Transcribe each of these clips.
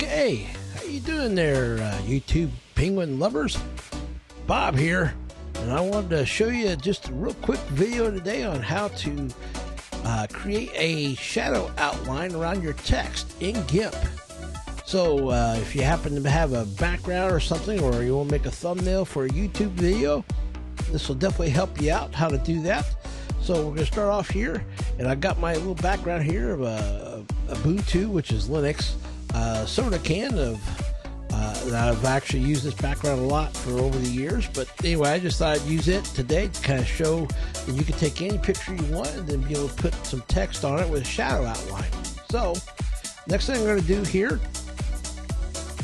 Okay, how you doing there, YouTube penguin lovers? Bob here, and I wanted to show you just a real quick video today on how to create a shadow outline around your text in GIMP. So if you happen to have a background or something, or you want to make a thumbnail for a YouTube video, this will definitely help you out how to do that. So we're going to start off here, and I got my little background here of Ubuntu, which is Linux, soda can of that I've actually used this background a lot for over the years. But anyway, I just thought I'd use it today to kind of show that you can take any picture you want and then be able to put some text on it with a shadow outline. So next thing I'm going to do here,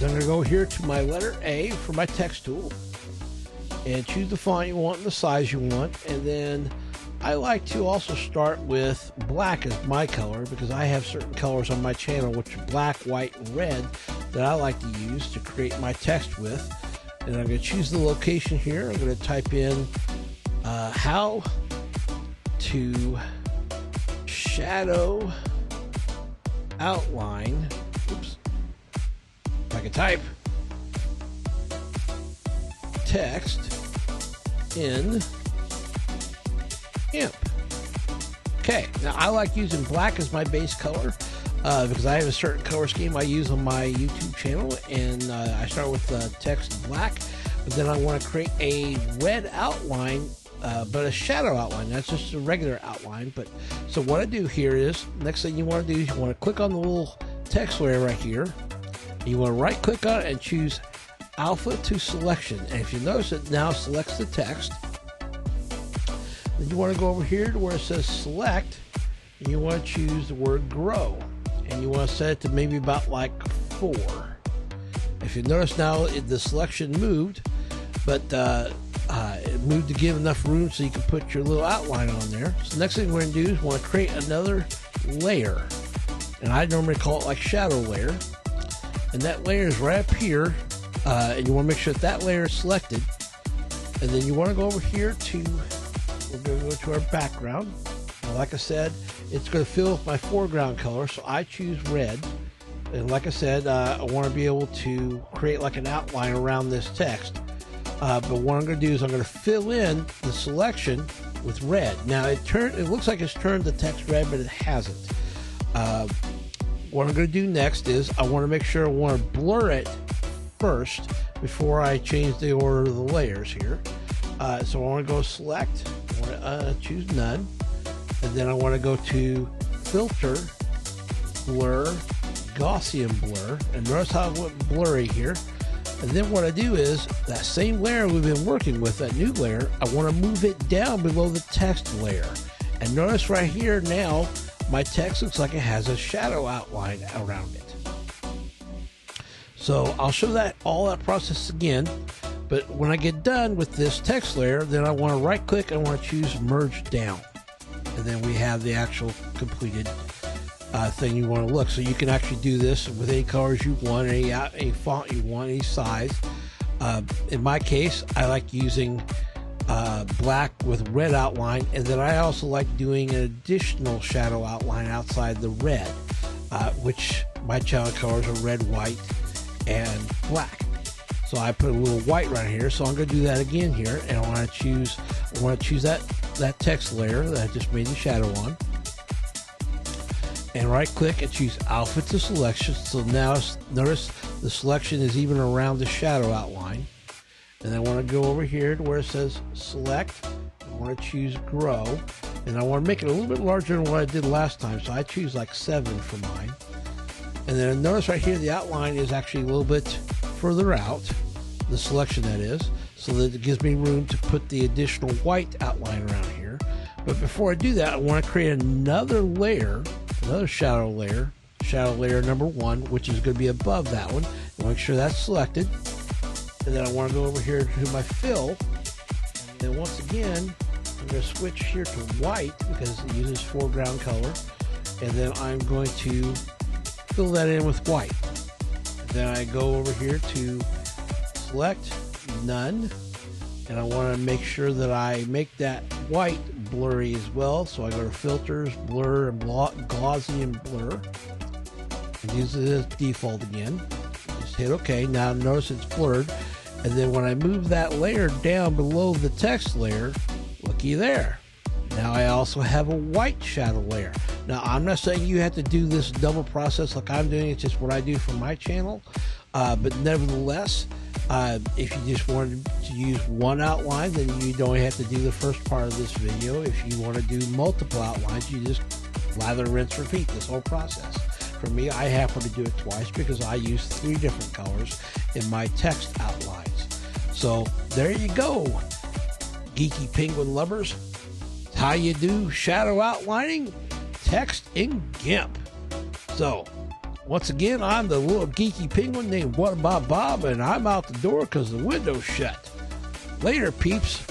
I'm going to go here to my letter A for my text tool and choose the font you want and the size you want. And then I like to also start with black as my color, because I have certain colors on my channel, which are black, white, and red, that I like to use to create my text with. And I'm going to choose the location here. I'm going to type in how to shadow outline. Oops. If I can type text in GIMP. Okay, now I like using black as my base color because I have a certain color scheme I use on my YouTube channel, and I start with text black, but then I want to create a red outline, but a shadow outline. That's just a regular outline. But so what I do here is, next thing you want to do is you want to click on the little text layer right here. You want to right click on it and choose alpha to selection, and if you notice, it now selects the text. Then you want to go over here to where it says select, and you want to choose the word grow, and you want to set it to maybe about like 4. If you notice now, the selection moved, but it moved to give enough room so you can put your little outline on there. So next thing we're going to do is want to create another layer, and I normally call it like shadow layer, and that layer is right up here, and you want to make sure that layer is selected. And then you want to go over here to, we're going to go to our background. Now, like I said, it's going to fill with my foreground color, so I choose red. And like I said, I want to be able to create like an outline around this text. But what I'm going to do is I'm going to fill in the selection with red. Now it looks like it's turned the text red, but it hasn't. What I'm going to do next is I want to make sure I want to blur it first before I change the order of the layers here. So I want to go select, I want to choose none, and then I want to go to filter, blur, Gaussian blur, and notice how it went blurry here. And then what I do is that same layer we've been working with, that new layer, I want to move it down below the text layer. And notice right here now, my text looks like it has a shadow outline around it. So I'll show all that process again, but when I get done with this text layer, then I want to right click, I want to choose merge down, and then we have the actual completed thing you want to look. So you can actually do this with any colors you want, any font you want, any size. In my case, I like using black with red outline, and then I also like doing an additional shadow outline outside the red, which my channel colors are red, white, and black. So I put a little white right here, so I'm going to do that again here, and I want to choose that text layer that I just made the shadow on, and right click and choose alpha to selection. So now notice the selection is even around the shadow outline. And I want to go over here to where it says select. I want to choose grow, and I want to make it a little bit larger than what I did last time, so I choose like 7 for mine. And then notice right here the outline is actually a little bit further out, the selection that is, so that it gives me room to put the additional white outline around here. But before I do that, I want to create another layer, another shadow layer number 1, which is going to be above that one. And make sure that's selected. And then I want to go over here to my fill, and then once again I'm going to switch here to white because it uses foreground color, and then I'm going to fill that in with white. And then I go over here to select none, and I want to make sure that I make that white blurry as well. So I go to filters, blur, and Gaussian blur, and use it as default again. hit OK. Now notice it's blurred. And then when I move that layer down below the text layer, looky there. Now I also have a white shadow layer. Now I'm not saying you have to do this double process like I'm doing. It's just what I do for my channel. But nevertheless, if you just wanted to use one outline, then you don't have to do the first part of this video. If you want to do multiple outlines, you just lather, rinse, repeat this whole process. For me, I happen to do it twice because I use 3 different colors in my text outlines. So there you go, geeky penguin lovers. How you do shadow outlining text in GIMP. So once again, I'm the little geeky penguin named What About Bob, and I'm out the door because the window's shut. Later, peeps.